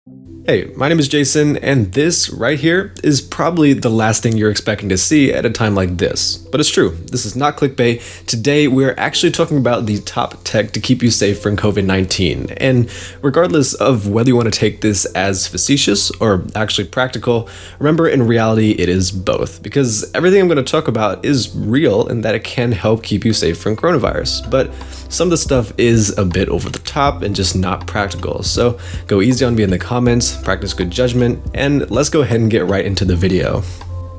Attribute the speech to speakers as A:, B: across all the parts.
A: Hey, my name is Jason, and this right here is probably the last thing you're expecting to see at a time like this. But it's true, this is not clickbait. Today, we're actually talking about the top tech to keep you safe from COVID-19. And regardless of whether you want to take this as facetious or actually practical, remember in reality, it is both. Because everything I'm going to talk about is real and that it can help keep you safe from coronavirus. But some of the stuff is a bit over the top and just not practical. So go easy on me in the comments, practice good judgment, and let's go ahead and get right into the video.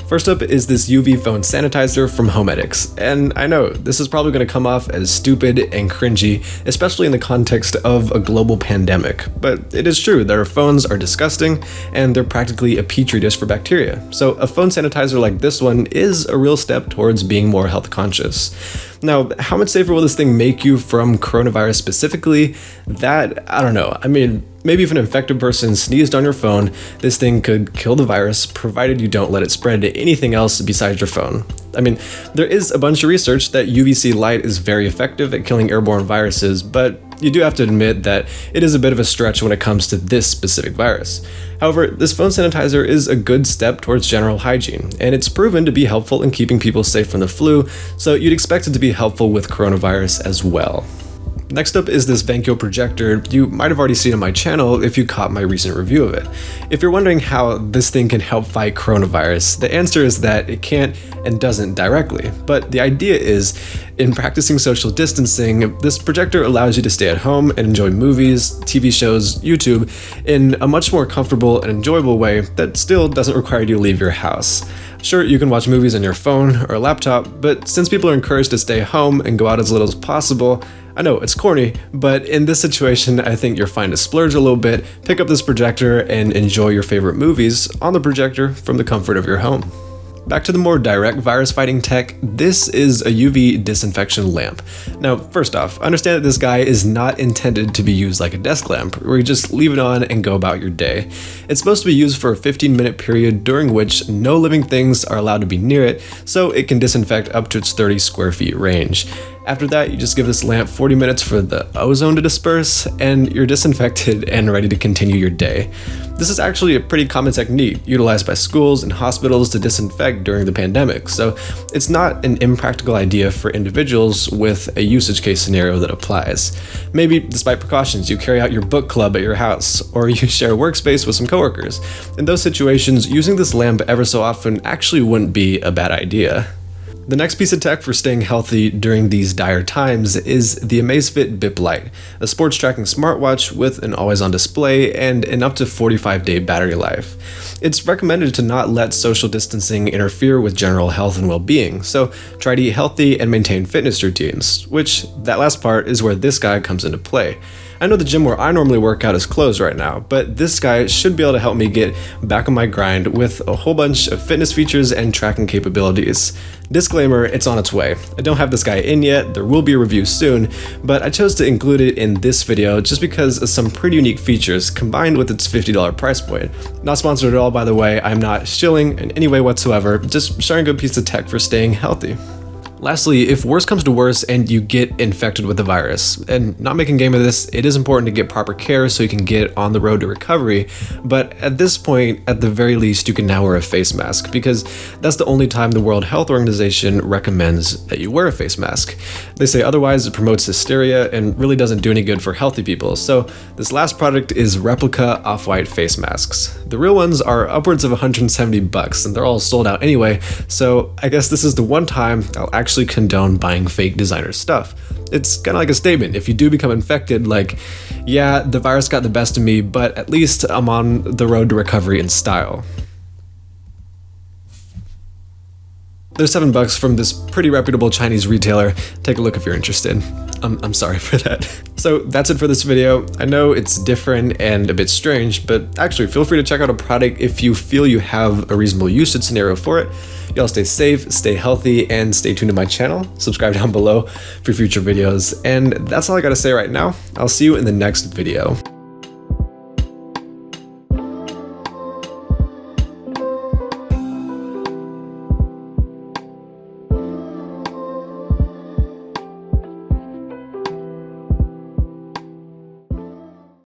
A: First up is this UV phone sanitizer from Homedics, and I know this is probably going to come off as stupid and cringy, especially in the context of a global pandemic, but it is true that our phones are disgusting and they're practically a petri dish for bacteria, so a phone sanitizer like this one is a real step towards being more health conscious. Now, how much safer will this thing make you from coronavirus specifically? That, I don't know. I mean, maybe if an infected person sneezed on your phone, this thing could kill the virus, provided you don't let it spread to anything else besides your phone. I mean, there is a bunch of research that UVC light is very effective at killing airborne viruses, but you do have to admit that it is a bit of a stretch when it comes to this specific virus. However, this phone sanitizer is a good step towards general hygiene, and it's proven to be helpful in keeping people safe from the flu, so you'd expect it to be helpful with coronavirus as well. Next up is this Vanko projector. You might have already seen on my channel if you caught my recent review of it. If you're wondering how this thing can help fight coronavirus, the answer is that it can't and doesn't directly. But the idea is, in practicing social distancing, this projector allows you to stay at home and enjoy movies, TV shows, YouTube in a much more comfortable and enjoyable way that still doesn't require you to leave your house. Sure, you can watch movies on your phone or a laptop, but since people are encouraged to stay home and go out as little as possible, I know, it's corny, but in this situation, I think you're fine to splurge a little bit, pick up this projector, and enjoy your favorite movies on the projector from the comfort of your home. Back to the more direct virus-fighting tech, this is a UV disinfection lamp. Now, first off, understand that this guy is not intended to be used like a desk lamp, where you just leave it on and go about your day. It's supposed to be used for a 15-minute period during which no living things are allowed to be near it, so it can disinfect up to its 30 square feet range. After that, you just give this lamp 40 minutes for the ozone to disperse, and you're disinfected and ready to continue your day. This is actually a pretty common technique utilized by schools and hospitals to disinfect during the pandemic, so it's not an impractical idea for individuals with a usage case scenario that applies. Maybe, despite precautions, you carry out your book club at your house, or you share a workspace with some coworkers. In those situations, using this lamp ever so often actually wouldn't be a bad idea. The next piece of tech for staying healthy during these dire times is the Amazfit Bip Lite, a sports tracking smartwatch with an always-on display and an up to 45-day battery life. It's recommended to not let social distancing interfere with general health and well-being, so try to eat healthy and maintain fitness routines, which, that last part, is where this guy comes into play. I know the gym where I normally work out is closed right now, but this guy should be able to help me get back on my grind with a whole bunch of fitness features and tracking capabilities. Disclaimer, it's on its way. I don't have this guy in yet, there will be a review soon, but I chose to include it in this video just because of some pretty unique features combined with its $50 price point. Not sponsored at all, by the way. I'm not shilling in any way whatsoever, just sharing a good piece of tech for staying healthy. Lastly, if worse comes to worse and you get infected with the virus, and not making game of this, it is important to get proper care so you can get on the road to recovery, but at this point, at the very least, you can now wear a face mask, because that's the only time the World Health Organization recommends that you wear a face mask. They say otherwise it promotes hysteria and really doesn't do any good for healthy people, so this last product is replica off-white face masks. The real ones are upwards of $170, and they're all sold out anyway, so I guess this is the one time I'll actually condone buying fake designer stuff. It's kind of like a statement. If you do become infected, like, yeah, the virus got the best of me, but at least I'm on the road to recovery in style. There's $7 from this pretty reputable Chinese retailer. Take a look if you're interested. I'm sorry for that. So that's it for this video. I know it's different and a bit strange, but actually feel free to check out a product if you feel you have a reasonable usage scenario for it. Y'all stay safe, stay healthy, and stay tuned to my channel. Subscribe down below for future videos. And that's all I gotta say right now. I'll see you in the next video.